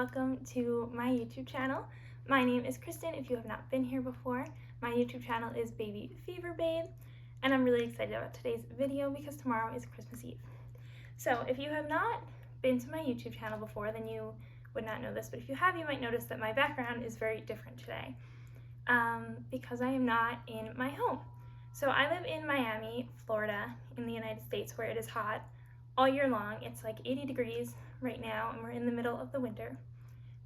welcome to my YouTube channel. My name is Kristen. If you have not been here before, my YouTube channel is Baby Fever Babe, and I'm really excited about today's video because tomorrow is Christmas Eve. So if you have not been to my YouTube channel before, then you would not know this, but if you have, you might notice that my background is very different today because I am not in my home. So I live in Miami, Florida, in the United States, where it is hot all year long. It's like 80 degrees right now, and we're in the middle of the winter.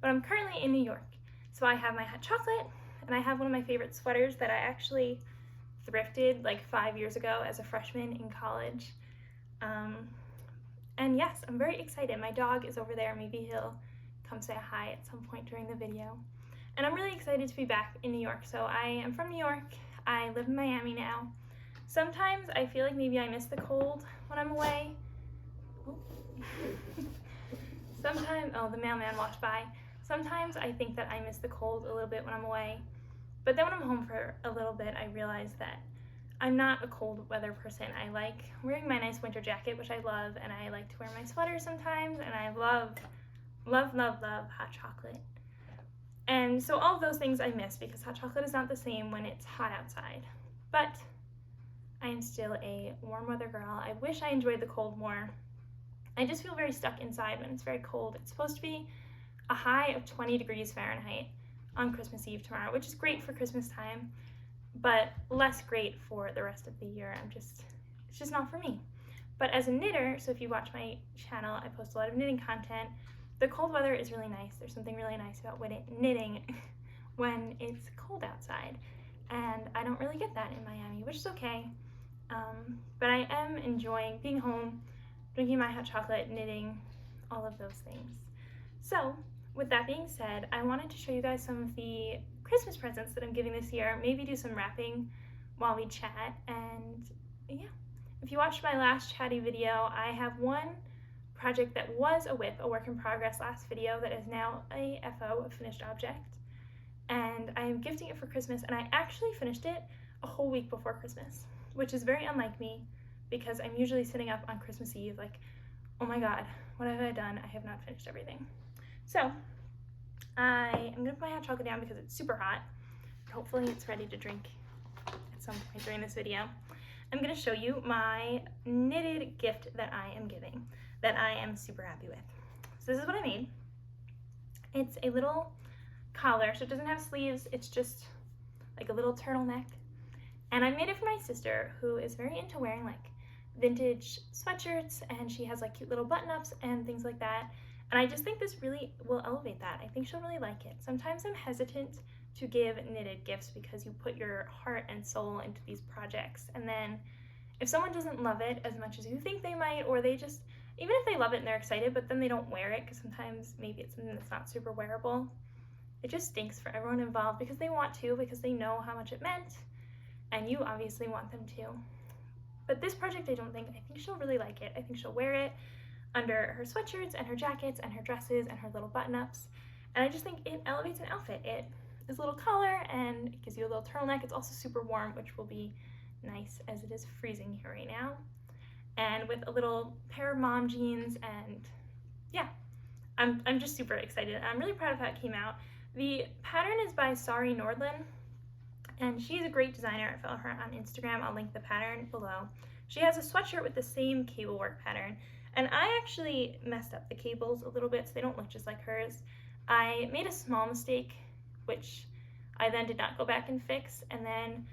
But I'm currently in New York. So I have my hot chocolate, and I have one of my favorite sweaters that I actually thrifted like 5 years ago as a freshman in college. And yes, I'm very excited. My dog is over there. Maybe he'll come say hi at some point during the video. And I'm really excited to be back in New York. So I am from New York. I live in Miami now. Sometimes I feel like maybe I miss the cold when I'm away. Sometimes, oh, the mailman walked by. Sometimes I think that I miss the cold a little bit when I'm away. But then when I'm home for a little bit, I realize that I'm not a cold weather person. I like wearing my nice winter jacket, which I love, and I like to wear my sweater sometimes, and I love, love, love, love hot chocolate. And so all of those things I miss because hot chocolate is not the same when it's hot outside. But I am still a warm weather girl. I wish I enjoyed the cold more. I just feel very stuck inside when it's very cold. It's supposed to be a high of 20 degrees Fahrenheit on Christmas Eve tomorrow, which is great for Christmas time, but less great for the rest of the year. It's just not for me. But as a knitter, so if you watch my channel, I post a lot of knitting content. The cold weather is really nice. There's something really nice about knitting when it's cold outside. And I don't really get that in Miami, which is okay. But I am enjoying being home, drinking my hot chocolate, knitting, all of those things. So with that being said, I wanted to show you guys some of the Christmas presents that I'm giving this year, maybe do some wrapping while we chat. And yeah, if you watched my last chatty video, I have one project that was a WIP, a work in progress last video, that is now a FO, a finished object. And I am gifting it for Christmas, and I actually finished it a whole week before Christmas, which is very unlike me, because I'm usually sitting up on Christmas Eve like, oh my god, what have I done? I have not finished everything. So I am gonna put my hot chocolate down because it's super hot. Hopefully it's ready to drink at some point during this video. I'm gonna show you my knitted gift that I am giving, that I am super happy with. So this is what I made. It's a little collar, so it doesn't have sleeves, it's just like a little turtleneck. And I made it for my sister, who is very into wearing like vintage sweatshirts, and she has like cute little button-ups and things like that. And I just think this really will elevate that. I think she'll really like it. Sometimes I'm hesitant to give knitted gifts because you put your heart and soul into these projects, and then if someone doesn't love it as much as you think they might, or they just, even if they love it and they're excited, but then they don't wear it because sometimes maybe it's something that's not super wearable, it just stinks for everyone involved because they want to, because they know how much it meant, and you obviously want them to. But this project, I think she'll really like it. I think she'll wear it under her sweatshirts and her jackets and her dresses and her little button-ups. And I just think it elevates an outfit. It is a little collar and it gives you a little turtleneck. It's also super warm, which will be nice as it is freezing here right now. And with a little pair of mom jeans, and yeah, I'm just super excited. I'm really proud of how it came out. The pattern is by Sari Nordlund, and she's a great designer. I follow her on Instagram. I'll link the pattern below. She has a sweatshirt with the same cable work pattern, and I actually messed up the cables a little bit so they don't look just like hers. I made a small mistake, which I then did not go back and fix, and then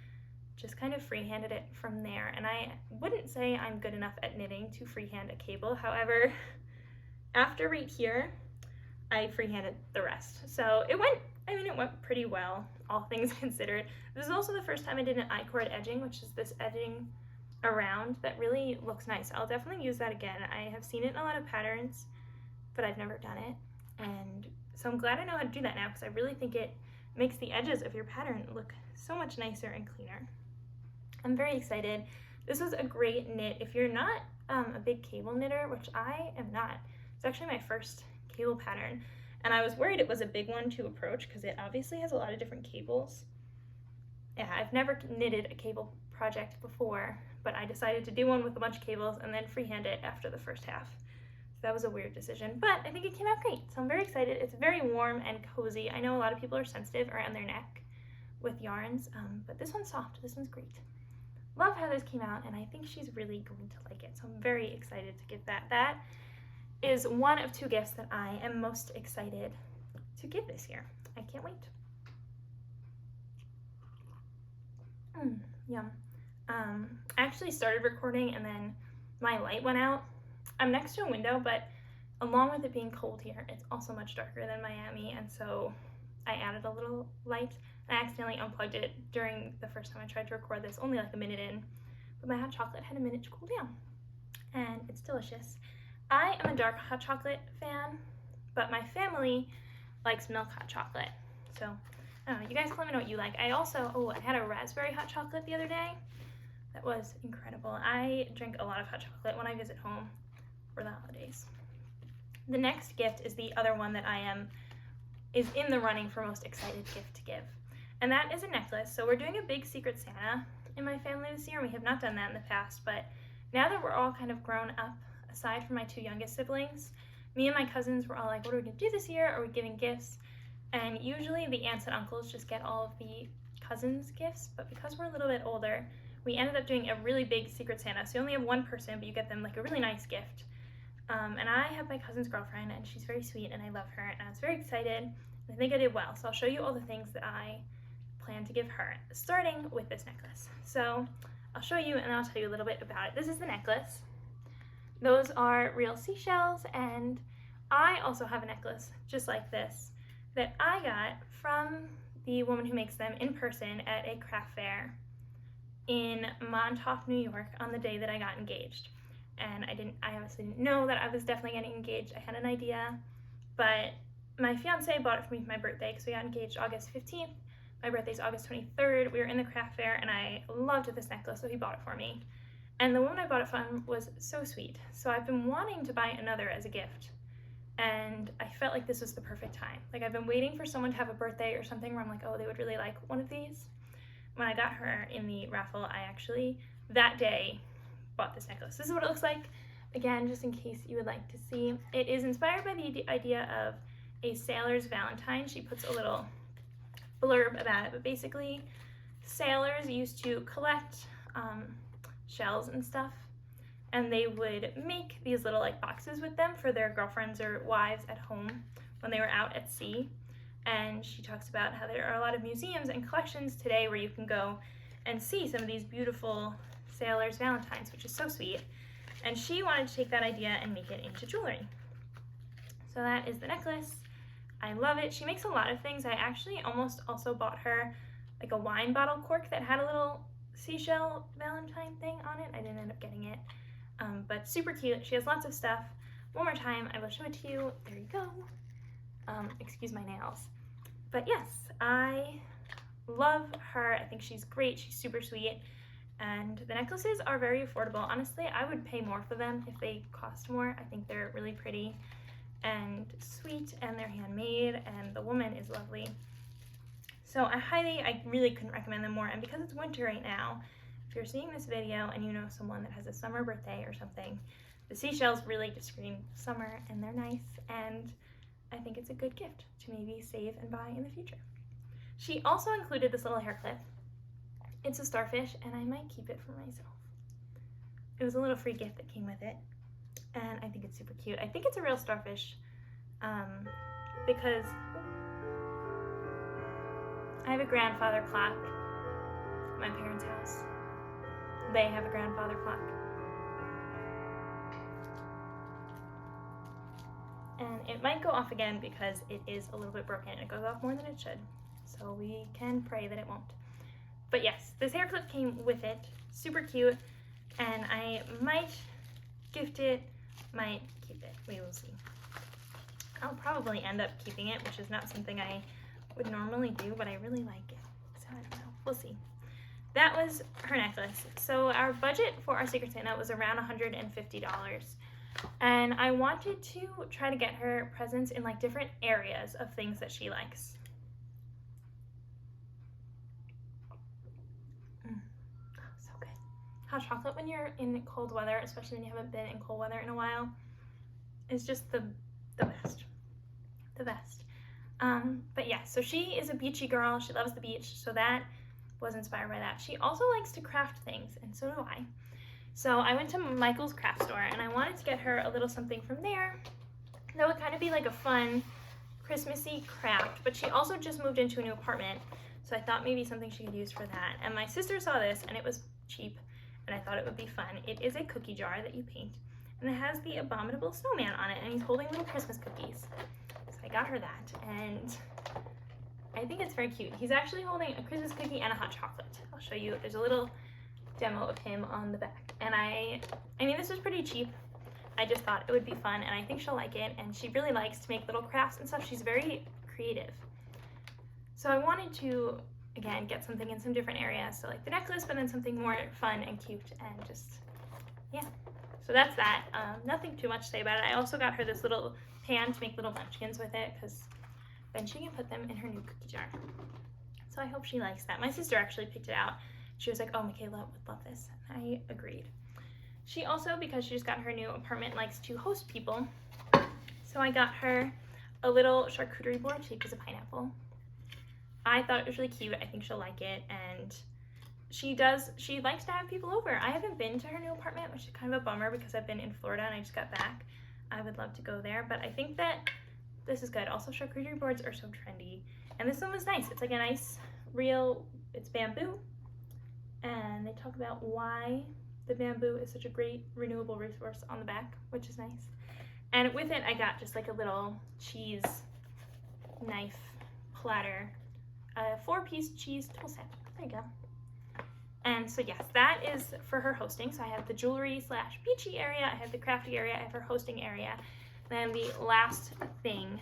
just kind of freehanded it from there. And I wouldn't say I'm good enough at knitting to freehand a cable. However, after right here, I freehanded the rest. So it went pretty well, all things considered. This is also the first time I did an I-cord edging, which is this edging around that really looks nice. I'll definitely use that again. I have seen it in a lot of patterns, but I've never done it. And so I'm glad I know how to do that now, because I really think it makes the edges of your pattern look so much nicer and cleaner. I'm very excited. This was a great knit. If you're not a big cable knitter, which I am not, it's actually my first cable pattern. And I was worried it was a big one to approach because it obviously has a lot of different cables. Yeah, I've never knitted a cable project before, but I decided to do one with a bunch of cables and then freehand it after the first half. that was a weird decision, but I think it came out great. So I'm very excited. It's very warm and cozy. I know a lot of people are sensitive around their neck with yarns, but this one's soft. This one's great. Love how this came out, and I think she's really going to like it. So I'm very excited to give that. That is one of 2 gifts that I am most excited to give this year. I can't wait. Yum. I actually started recording and then my light went out. I'm next to a window, but along with it being cold here, it's also much darker than Miami, and so I added a little light. I accidentally unplugged it during the first time I tried to record this, only like a minute in, but my hot chocolate had a minute to cool down, and it's delicious. I am a dark hot chocolate fan, but my family likes milk hot chocolate, so I don't know, you guys let me know what you like. I had a raspberry hot chocolate the other day. That was incredible. I drink a lot of hot chocolate when I visit home for the holidays. The next gift is the other one that is in the running for most excited gift to give. And that is a necklace. So we're doing a big Secret Santa in my family this year. We have not done that in the past, but now that we're all kind of grown up, aside from my 2 youngest siblings, me and my cousins were all like, what are we gonna do this year? Are we giving gifts? And usually the aunts and uncles just get all of the cousins' gifts, but because we're a little bit older, we ended up doing a really big Secret Santa. So you only have one person, but you get them like a really nice gift. And I have my cousin's girlfriend, and she's very sweet, and I love her, and I was very excited. I think I did well. So I'll show you all the things that I plan to give her, starting with this necklace. So I'll show you, and then I'll tell you a little bit about it. This is the necklace. Those are real seashells, and I also have a necklace just like this that I got from the woman who makes them in person at a craft fair in Montauk, New York, on the day that I got engaged. And I obviously didn't know that I was definitely getting engaged. I had an idea, but my fiance bought it for me for my birthday because we got engaged August 15th. My birthday's August 23rd. We were in the craft fair, and I loved this necklace, so he bought it for me. And the woman I bought it from was so sweet. So I've been wanting to buy another as a gift, and I felt like this was the perfect time. Like, I've been waiting for someone to have a birthday or something where I'm like, oh, they would really like one of these. When I got her in the raffle, I actually, that day, bought this necklace. This is what it looks like. Again, just in case you would like to see. It is inspired by the idea of a sailor's Valentine. She puts a little blurb about it, but basically sailors used to collect shells and stuff, and they would make these little like boxes with them for their girlfriends or wives at home when they were out at sea. And she talks about how there are a lot of museums and collections today where you can go and see some of these beautiful sailors' Valentines, which is so sweet. And she wanted to take that idea and make it into jewelry. So that is the necklace. I love it. She makes a lot of things. I actually almost also bought her like a wine bottle cork that had a little seashell Valentine thing on it. I didn't end up getting it, but super cute. She has lots of stuff. One more time, I will show it to you. There you go. Excuse my nails. But yes, I love her. I think she's great. She's super sweet. And the necklaces are very affordable. Honestly, I would pay more for them if they cost more. I think they're really pretty and sweet, and they're handmade, and the woman is lovely. So I really couldn't recommend them more. And because it's winter right now, if you're seeing this video and you know someone that has a summer birthday or something, the seashells really just scream summer, and they're nice, and I think it's a good gift to maybe save and buy in the future. She also included this little hair clip. It's a starfish, and I might keep it for myself. It was a little free gift that came with it, and I think it's super cute. I think it's a real starfish because I have a grandfather clock at my parents' house. They have a grandfather clock. And it might go off again because it is a little bit broken. It goes off more than it should, so we can pray that it won't. But yes, this hair clip came with it. Super cute, and I might gift it, might keep it. We will see. I'll probably end up keeping it, which is not something I would normally do, but I really like it. So I don't know. We'll see. That was her necklace. So our budget for our Secret Santa was around $150. And I wanted to try to get her presents in like different areas of things that she likes. So good. Hot chocolate when you're in cold weather, especially when you haven't been in cold weather in a while, is just the best. The best. But yeah, so she is a beachy girl. She loves the beach, so that was inspired by that. She also likes to craft things, and so do I. So I went to Michael's craft store, and I wanted to get her a little something from there that would kind of be like a fun Christmassy craft, but she also just moved into a new apartment, so I thought maybe something she could use for that. And my sister saw this, and it was cheap, and I thought it would be fun. It is a cookie jar that you paint, and it has the abominable snowman on it, and he's holding little Christmas cookies. So I got her that, and I think it's very cute. He's actually holding a Christmas cookie and a hot chocolate. I'll show you. There's a little demo of him on the back. And I mean, this was pretty cheap. I just thought it would be fun, and I think she'll like it. And she really likes to make little crafts and stuff. She's very creative. So I wanted to, again, get something in some different areas. So like the necklace, but then something more fun and cute and just, yeah. So that's that. Nothing too much to say about it. I also got her this little pan to make little munchkins with it, because then she can put them in her new cookie jar. So I hope she likes that. My sister actually picked it out. She was like, oh, Michaela would love this. And I agreed. She also, because she just got her new apartment, likes to host people. So I got her a little charcuterie board shaped as a pineapple. I thought it was really cute. I think she'll like it. And she likes to have people over. I haven't been to her new apartment, which is kind of a bummer because I've been in Florida and I just got back. I would love to go there, but I think that this is good. Also, charcuterie boards are so trendy. And this one was nice. It's like a nice, real, it's bamboo. And they talk about why the bamboo is such a great renewable resource on the back, which is nice. And with it, I got just like a little cheese knife platter, a 4-piece cheese tool set. There you go. And so yes, that is for her hosting. So I have the jewelry / beachy area, I have the crafty area, I have her hosting area. Then the last thing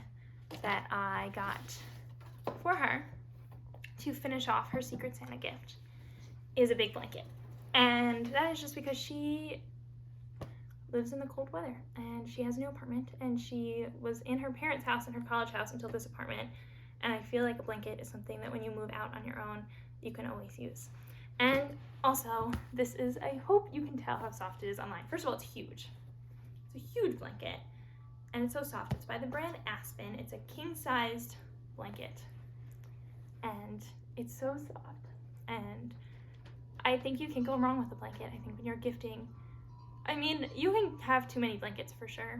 that I got for her to finish off her Secret Santa gift is a big blanket. And that is just because she lives in the cold weather and she has a new apartment, and she was in her parents' house and her college house until this apartment. And I feel like a blanket is something that when you move out on your own, you can always use. And also, this is, I hope you can tell how soft it is online. First of all, it's huge. It's a huge blanket. And it's so soft. It's by the brand Aspen. It's a king-sized blanket. And it's so soft. And I think you can go wrong with a blanket. I think when you're gifting, I mean, you can have too many blankets for sure.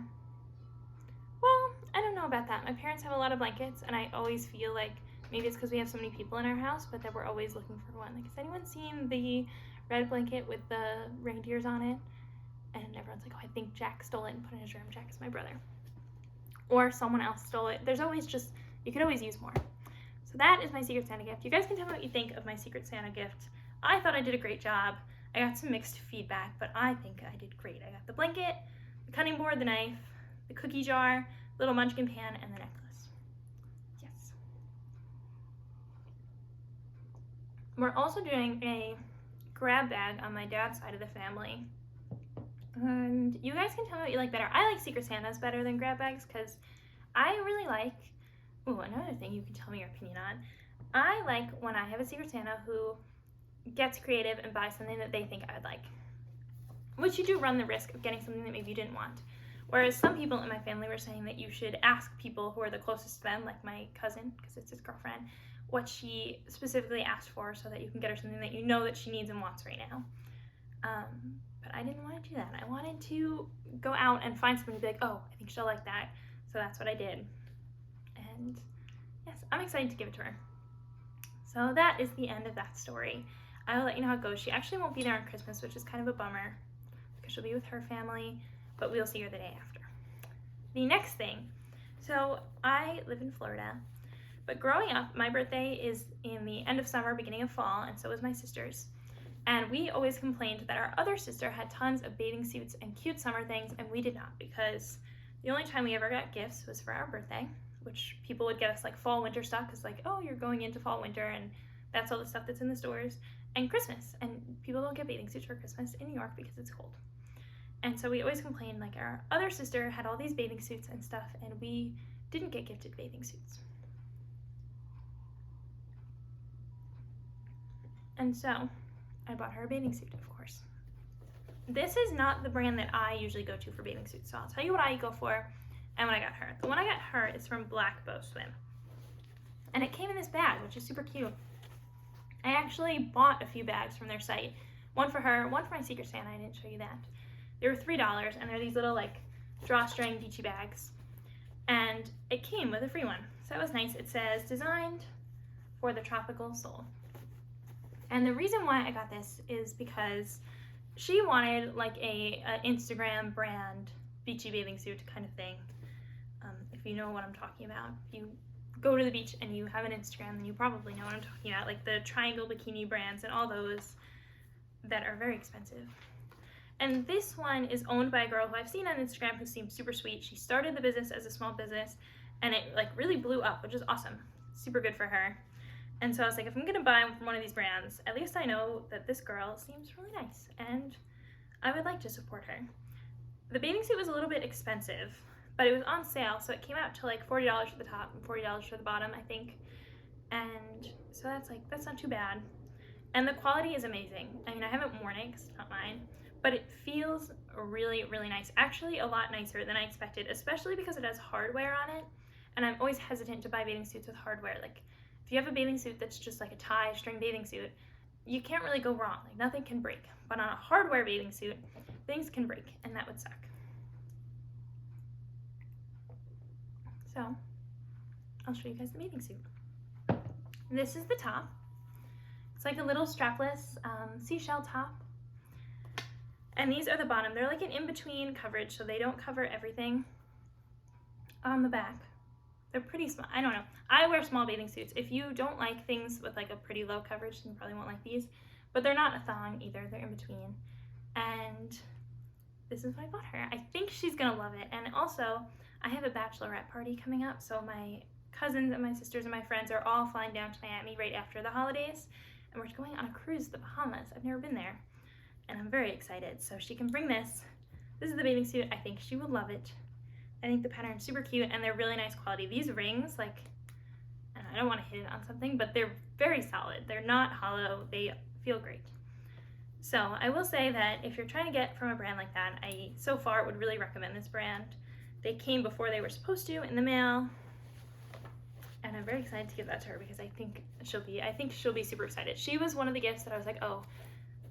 Well, I don't know about that. My parents have a lot of blankets, and I always feel like maybe it's because we have so many people in our house, but that we're always looking for one. Like, has anyone seen the red blanket with the reindeers on it? And everyone's like, oh, I think Jack stole it and put it in his room. Jack is my brother. Or someone else stole it. There's always just, you could always use more. So that is my Secret Santa gift. You guys can tell me what you think of my Secret Santa gift. I thought I did a great job. I got some mixed feedback, but I think I did great. I got the blanket, the cutting board, the knife, the cookie jar, little munchkin pan, and the necklace. Yes. We're also doing a grab bag on my dad's side of the family. And you guys can tell me what you like better. I like Secret Santas better than grab bags because I really like, another thing you can tell me your opinion on. I like when I have a Secret Santa who gets creative and buys something that they think I would like. Which you do run the risk of getting something that maybe you didn't want. Whereas some people in my family were saying that you should ask people who are the closest to them, like my cousin, because it's his girlfriend, what she specifically asked for so that you can get her something that you know that she needs and wants right now. But I didn't want to do that. I wanted to go out and find something to be like, oh, I think she'll like that. So that's what I did. And yes, I'm excited to give it to her. So that is the end of that story. I will let you know how it goes. She actually won't be there on Christmas, which is kind of a bummer because she'll be with her family, but we'll see her the day after. The next thing, so I live in Florida, but growing up, my birthday is in the end of summer, beginning of fall, and so is my sister's. And we always complained that our other sister had tons of bathing suits and cute summer things, and we did not, because the only time we ever got gifts was for our birthday, which people would get us like fall, winter stuff, because like, oh, you're going into fall, winter, and that's all the stuff that's in the stores, and Christmas. And people don't get bathing suits for Christmas in New York because it's cold. And so we always complained, like, our other sister had all these bathing suits and stuff, and we didn't get gifted bathing suits. And so I bought her a bathing suit, of course. This is not the brand that I usually go to for bathing suits, so I'll tell you what I go for and what I got her. The one I got her is from Black Bow Swim. And it came in this bag, which is super cute. I actually bought a few bags from their site. One for her, one for my Secret Santa. I didn't show you that. They were $3, and they're these little like drawstring beachy bags. And it came with a free one, so that was nice. It says, designed for the tropical soul. And the reason why I got this is because she wanted like a Instagram brand beachy bathing suit kind of thing. If you know what I'm talking about. If you go to the beach and you have an Instagram, then you probably know what I'm talking about, like the triangle bikini brands and all those that are very expensive. And this one is owned by a girl who I've seen on Instagram who seems super sweet. She started the business as a small business and it like really blew up, which is awesome. Super good for her. And so I was like, if I'm gonna buy from one of these brands, at least I know that this girl seems really nice and I would like to support her. The bathing suit was a little bit expensive, but it was on sale, so it came out to like $40 for the top and $40 for the bottom, I think. And so that's not too bad. And the quality is amazing. I mean, I haven't worn it because it's not mine, but it feels really, really nice. Actually, a lot nicer than I expected, especially because it has hardware on it. And I'm always hesitant to buy bathing suits with hardware. Like, if you have a bathing suit that's just like a tie string bathing suit, you can't really go wrong. Like, nothing can break. But on a hardware bathing suit, things can break, and that would suck. So, I'll show you guys the bathing suit. This is the top. It's like a little strapless seashell top. And these are the bottom. They're like an in-between coverage, so they don't cover everything on the back. They're pretty small. I don't know. I wear small bathing suits. If you don't like things with like a pretty low coverage, then you probably won't like these. But they're not a thong either. They're in between. And this is what I bought her. I think she's gonna love it. And also, I have a bachelorette party coming up, so my cousins and my sisters and my friends are all flying down to Miami right after the holidays, and we're going on a cruise to the Bahamas. I've never been there, and I'm very excited. So she can bring this. This is the bathing suit. I think she will love it. I think the pattern's super cute, and they're really nice quality. These rings, like, I don't want to hit it on something, but they're very solid. They're not hollow. They feel great. So I will say that if you're trying to get from a brand like that, I so far would really recommend this brand. They came before they were supposed to in the mail, and I'm very excited to give that to her because I think she'll be super excited. She was one of the gifts that I was like, oh,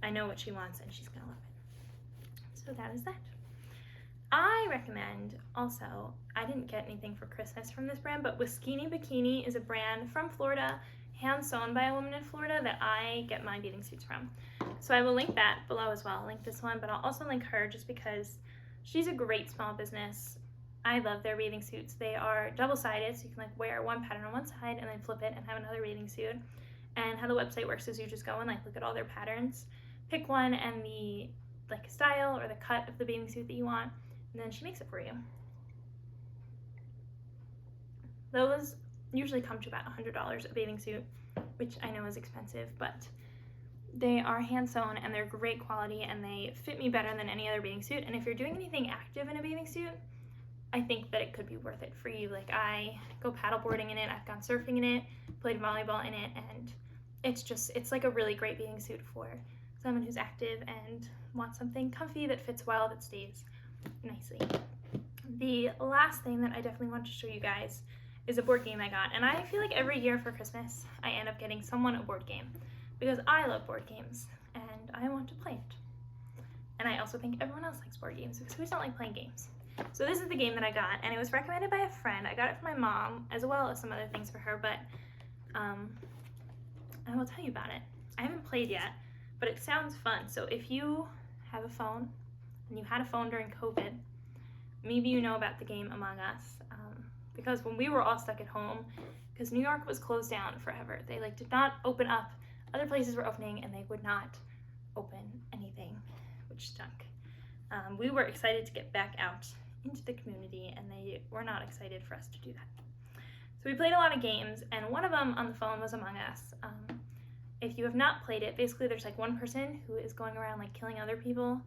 I know what she wants and she's gonna love it. So that is that. I recommend also, I didn't get anything for Christmas from this brand, but Wiskini Bikini is a brand from Florida, hand sewn by a woman in Florida that I get my bathing suits from. So I will link that below as well. I'll link this one, but I'll also link her just because she's a great small business. I love their bathing suits. They are double-sided, so you can like wear one pattern on one side and then flip it and have another bathing suit. And how the website works is you just go and like look at all their patterns, pick one and the like style or the cut of the bathing suit that you want, and then she makes it for you. Those usually come to about $100 a bathing suit, which I know is expensive, but they are hand sewn and they're great quality and they fit me better than any other bathing suit. And if you're doing anything active in a bathing suit, I think that it could be worth it for you. Like, I go paddleboarding in it, I've gone surfing in it, played volleyball in it, and it's like a really great bathing suit for someone who's active and wants something comfy that fits well, that stays nicely. The last thing that I definitely want to show you guys is a board game I got, and I feel like every year for Christmas I end up getting someone a board game because I love board games and I want to play it. And I also think everyone else likes board games because we don't like playing games. So this is the game that I got, and it was recommended by a friend. I got it from my mom, as well as some other things for her, but I will tell you about it. I haven't played yet, but it sounds fun. So if you have a phone, and you had a phone during COVID, maybe you know about the game Among Us, because when we were all stuck at home, because New York was closed down forever, they like did not open up. Other places were opening, and they would not open anything, which stunk. We were excited to get back out into the community, and they were not excited for us to do that. So we played a lot of games, and one of them on the phone was Among Us. If you have not played it, basically there's like one person who is going around like killing other people,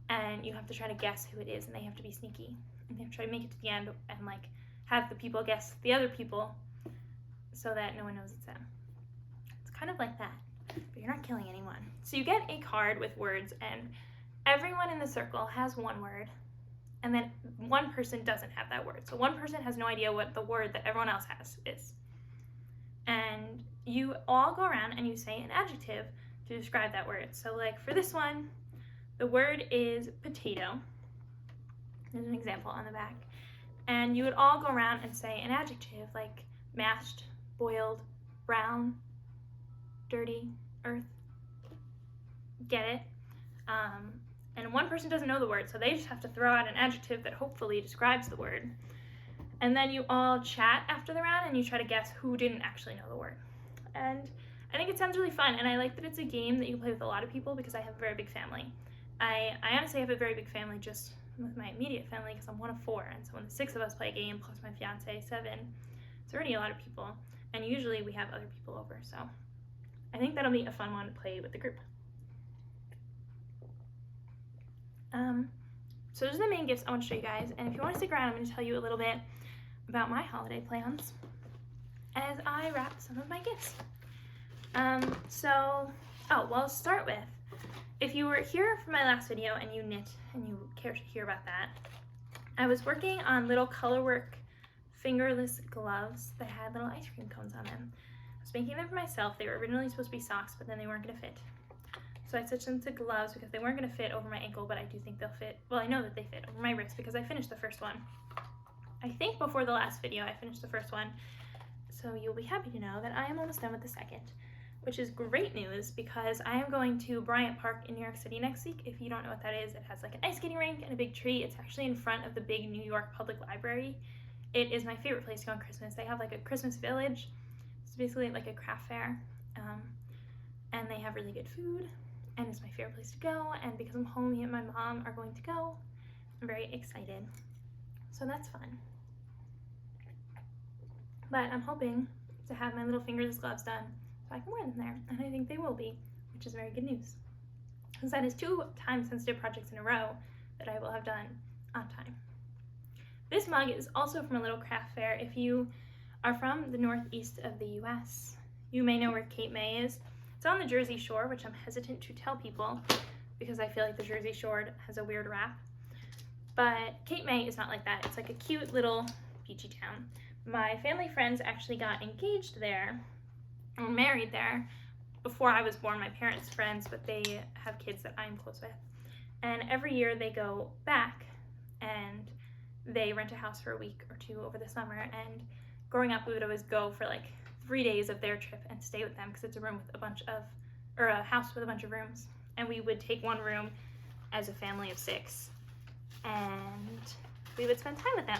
and you have to try to guess who it is, and they have to be sneaky, and they have to try to make it to the end and like have the people guess the other people so that no one knows it's them. It's kind of like that, but you're not killing anyone. So you get a card with words, and everyone in the circle has one word, and then one person doesn't have that word. So one person has no idea what the word that everyone else has is. And you all go around and you say an adjective to describe that word. So like for this one, the word is potato. There's an example on the back. And you would all go around and say an adjective like mashed, boiled, brown, dirty, earth. Get it? And one person doesn't know the word, so they just have to throw out an adjective that hopefully describes the word. And then you all chat after the round and you try to guess who didn't actually know the word. And I think it sounds really fun, and I like that it's a game that you can play with a lot of people because I have a very big family. I honestly have a very big family just with my immediate family because I'm one of 4, and so when the 6 of us play a game plus my fiance 7, it's already a lot of people, and usually we have other people over, so I think that'll be a fun one to play with the group. So those are the main gifts I want to show you guys, and if you want to stick around, I'm going to tell you a little bit about my holiday plans as I wrap some of my gifts. I'll start with, if you were here for my last video and you knit and you care to hear about that, I was working on little colorwork fingerless gloves that had little ice cream cones on them. I was making them for myself. They were originally supposed to be socks, but then they weren't going to fit. So I switched them to gloves because they weren't going to fit over my ankle, but I do think they'll fit. Well, I know that they fit over my wrist because I finished the first one. I think before the last video I finished the first one, so you'll be happy to know that I am almost done with the second, which is great news because I am going to Bryant Park in New York City next week. If you don't know what that is, it has like an ice skating rink and a big tree. It's actually in front of the big New York Public Library. It is my favorite place to go on Christmas. They have like a Christmas village. It's basically like a craft fair, and they have really good food, and it's my favorite place to go, and because I'm home, me and my mom are going to go. I'm very excited. So that's fun. But I'm hoping to have my little fingerless gloves done so I can wear them there, and I think they will be, which is very good news. Because that is 2 time-sensitive projects in a row that I will have done on time. This mug is also from a little craft fair. If you are from the northeast of the US, you may know where Cape May is. It's on the Jersey Shore, which I'm hesitant to tell people because I feel like the Jersey Shore has a weird rap. But Cape May is not like that. It's like a cute little beachy town. My family friends actually got engaged there or married there before I was born. My parents' friends, but they have kids that I'm close with. And every year they go back and they rent a house for a week or 2 over the summer. And growing up, we would always go for like 3 days of their trip and stay with them because it's a room with a house with a bunch of rooms. And we would take one room as a family of 6 and we would spend time with them,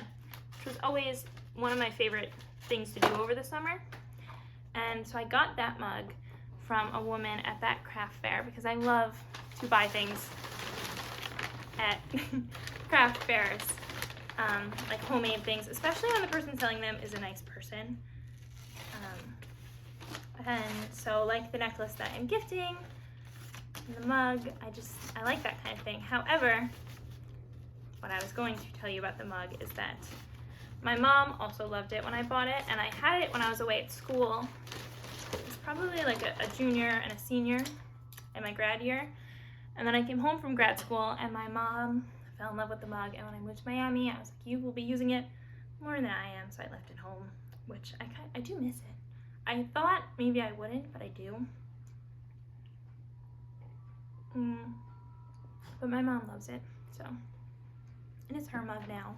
which was always one of my favorite things to do over the summer. And so I got that mug from a woman at that craft fair because I love to buy things at craft fairs, like homemade things, especially when the person selling them is a nice person. And so like the necklace that I'm gifting, and the mug, I like that kind of thing. However, what I was going to tell you about the mug is that my mom also loved it when I bought it, and I had it when I was away at school. It's probably like a junior and a senior in my grad year. And then I came home from grad school and my mom fell in love with the mug, and when I moved to Miami, I was like, you will be using it more than I am, so I left it home, which I do miss it. I thought maybe I wouldn't, but I do. But my mom loves it, so. And it's her mug now.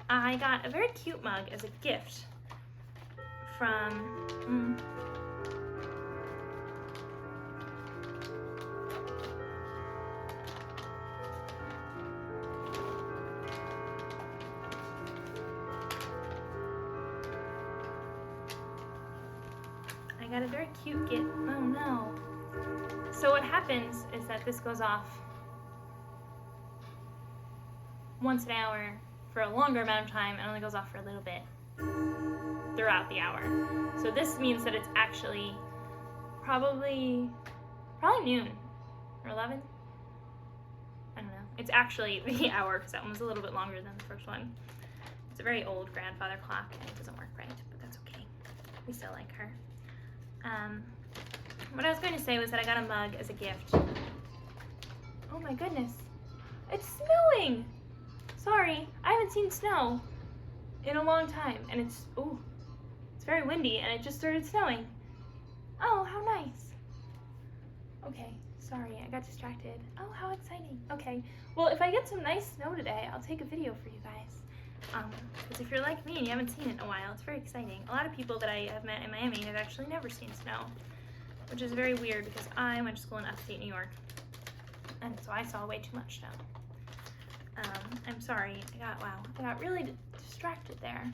I got a very cute mug as a gift from, I got a very cute gift. Oh no. So what happens is that this goes off once an hour for a longer amount of time and only goes off for a little bit throughout the hour. So this means that it's actually probably noon or 11. I don't know. It's actually the hour because that one was a little bit longer than the first one. It's a very old grandfather clock and it doesn't work right, but that's okay. We still like her. What I was going to say was that I got a mug as a gift. Oh my goodness. It's snowing! Sorry, I haven't seen snow in a long time, and it's very windy, and it just started snowing. Oh, how nice. Okay, sorry, I got distracted. Oh, how exciting. Okay, well, if I get some nice snow today, I'll take a video for you guys. Because if you're like me and you haven't seen it in a while, it's very exciting. A lot of people that I have met in Miami have actually never seen snow, which is very weird because I went to school in upstate New York, and so I saw way too much snow. I'm sorry, I got really distracted there.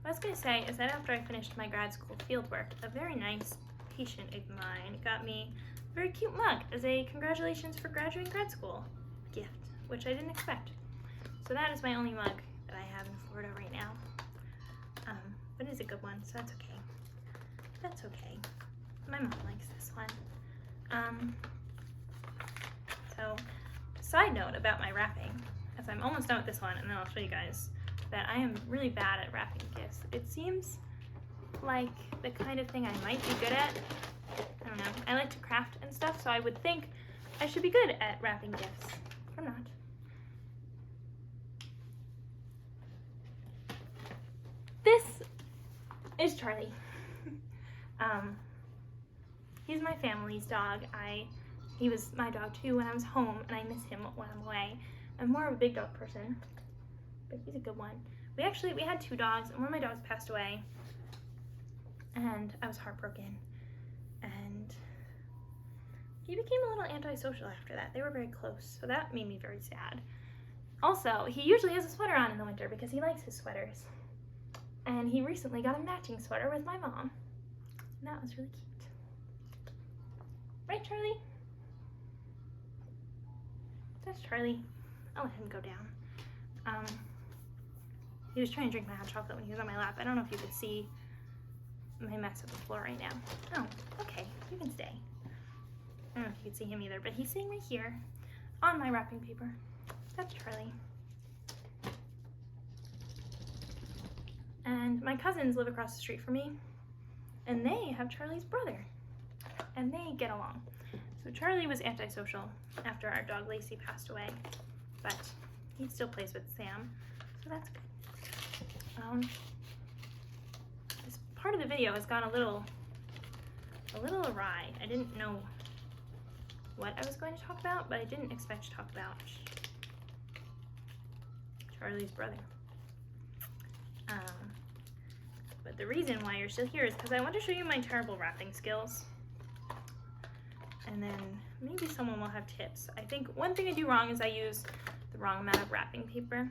What I was going to say is that after I finished my grad school fieldwork, a very nice patient of mine got me a very cute mug as a congratulations for graduating grad school gift, which I didn't expect. So that is my only mug that I have in Florida right now. But it is a good one, so that's okay. That's okay. My mom likes this one. So, side note about my wrapping, as I'm almost done with this one, and then I'll show you guys that I am really bad at wrapping gifts. It seems like the kind of thing I might be good at. I don't know. I like to craft and stuff, so I would think I should be good at wrapping gifts. I'm not. This is Charlie. He's my family's dog. He was my dog too when I was home, and I miss him when I'm away. I'm more of a big dog person, but he's a good one. We had 2 dogs, and one of my dogs passed away, and I was heartbroken. And he became a little antisocial after that. They were very close, so that made me very sad. Also, he usually has a sweater on in the winter because he likes his sweaters. And he recently got a matching sweater with my mom, and that was really cute. Right, Charlie? That's Charlie. I'll let him go down. He was trying to drink my hot chocolate when he was on my lap. I don't know if you could see my mess on the floor right now. Oh, okay, you can stay. I don't know if you can see him either, but he's sitting right here on my wrapping paper. That's Charlie. And my cousins live across the street from me, and they have Charlie's brother, and they get along. So Charlie was antisocial after our dog Lacey passed away, but he still plays with Sam, so that's good. This part of the video has gone a little awry. I didn't know what I was going to talk about, but I didn't expect to talk about Charlie's brother. But the reason why you're still here is because I want to show you my terrible wrapping skills. And then maybe someone will have tips. I think one thing I do wrong is I use the wrong amount of wrapping paper.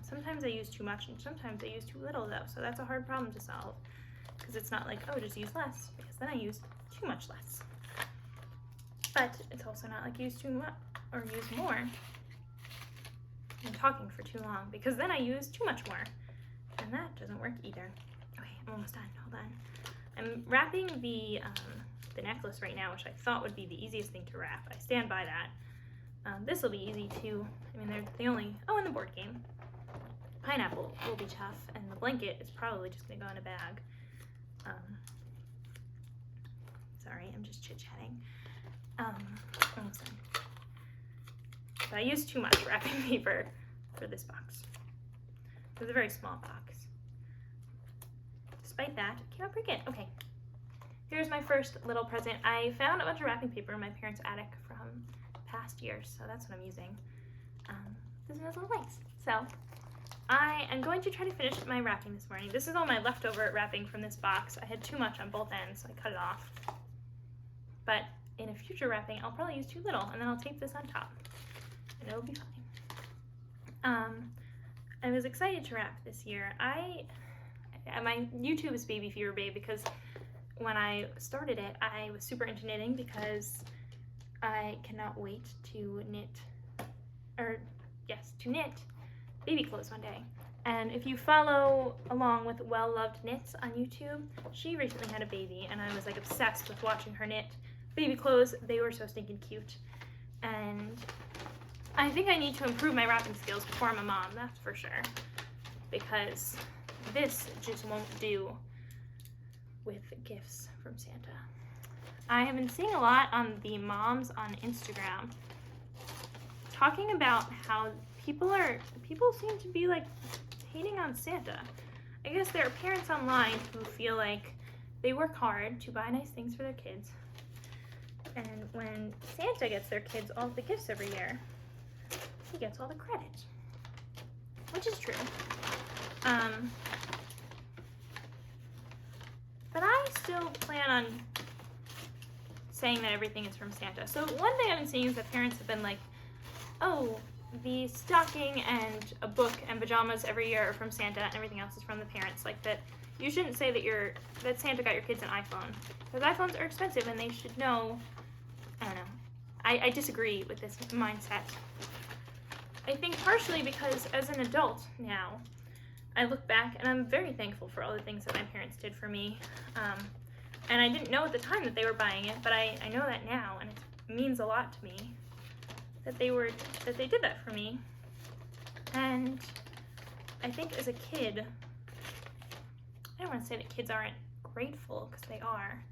Sometimes I use too much and sometimes I use too little though, so that's a hard problem to solve. Because it's not like, oh, just use less, because then I use too much less. But it's also not like use too much or use more. I'm talking for too long, because then I use too much more. And that doesn't work either. Okay, I'm almost done, hold on. I'm wrapping the necklace right now, which I thought would be the easiest thing to wrap. I stand by that. This will be easy too. I mean, they're the only, and the board game. Pineapple will be tough, and the blanket is probably just gonna go in a bag. Sorry, I'm just chit-chatting. Almost done. So I used too much wrapping paper for this box. It was a very small box. Despite that, it came out pretty good. Okay, here's my first little present. I found a bunch of wrapping paper in my parents' attic from past years, so that's what I'm using. This one has little lights. So I am going to try to finish my wrapping this morning. This is all my leftover wrapping from this box. I had too much on both ends, so I cut it off. But in a future wrapping, I'll probably use too little, and then I'll tape this on top, and it'll be fine. I was excited to wrap this year. My YouTube is Baby Fever Babe because when I started it, I was super into knitting because I cannot wait to knit baby clothes one day. And if you follow along with Well Loved Knits on YouTube, she recently had a baby, and I was like obsessed with watching her knit baby clothes. They were so stinking cute. And I think I need to improve my wrapping skills before I'm a mom, that's for sure. Because this just won't do with gifts from Santa. I have been seeing a lot on the moms on Instagram talking about how people seem to be like hating on Santa. I guess there are parents online who feel like they work hard to buy nice things for their kids, and when Santa gets their kids all the gifts every year, he gets all the credit, which is true. But I still plan on saying that everything is from Santa. So one thing I've been seeing is that parents have been like, oh, the stocking and a book and pajamas every year are from Santa and everything else is from the parents. Like that you shouldn't say that Santa got your kids an iPhone, because iPhones are expensive and they should know. I don't know. I disagree with this mindset. I think partially because as an adult now, I look back and I'm very thankful for all the things that my parents did for me. And I didn't know at the time that they were buying it, but I know that now, and it means a lot to me that they did that for me. And I think as a kid, I don't want to say that kids aren't grateful, because they are,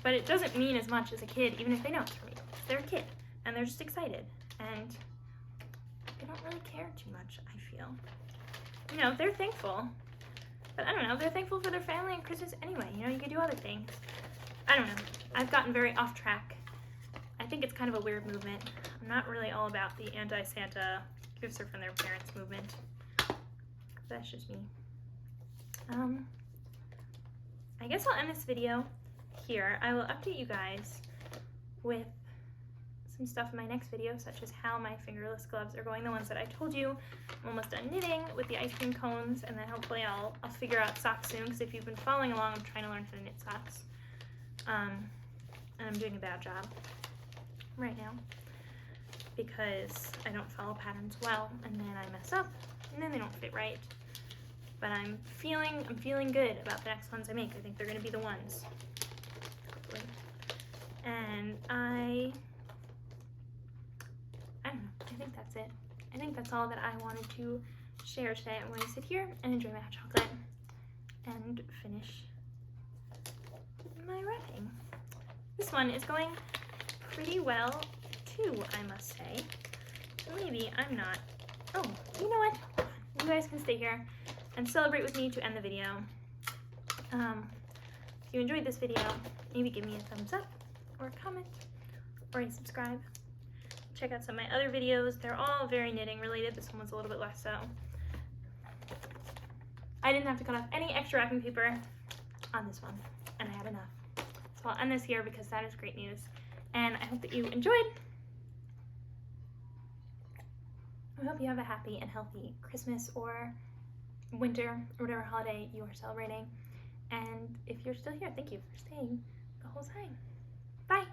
but it doesn't mean as much as a kid, even if they know it's for me. They're a kid, and they're just excited, and they don't really care too much, I feel. You know, they're thankful, but I don't know, they're thankful for their family and Christmas anyway. You know, you can do other things. I don't know. I've gotten very off track. I think it's kind of a weird movement. I'm not really all about the anti-Santa gifts are from their parents movement. That's just me. I guess I'll end this video here. I will update you guys with some stuff in my next video, such as how my fingerless gloves are going, the ones that I told you. I'm almost done knitting with the ice cream cones, and then hopefully I'll figure out socks soon, because if you've been following along, I'm trying to learn how to knit socks. And I'm doing a bad job right now, because I don't follow patterns well, and then I mess up, and then they don't fit right. But I'm feeling good about the next ones I make. I think they're gonna be the ones, hopefully. And I don't know, I think that's it. I think that's all that I wanted to share today. I'm going to sit here and enjoy my hot chocolate and finish my wrapping. This one is going pretty well too, I must say. So maybe I'm not. Oh, you know what? You guys can stay here and celebrate with me to end the video. If you enjoyed this video, maybe give me a thumbs up or a comment or a subscribe. Check out some of my other videos. They're all very knitting related. This one was a little bit less so. I didn't have to cut off any extra wrapping paper on this one, and I had enough. So I'll end this here because that is great news. And I hope that you enjoyed. I hope you have a happy and healthy Christmas or winter or whatever holiday you are celebrating. And if you're still here, thank you for staying the whole time. Bye.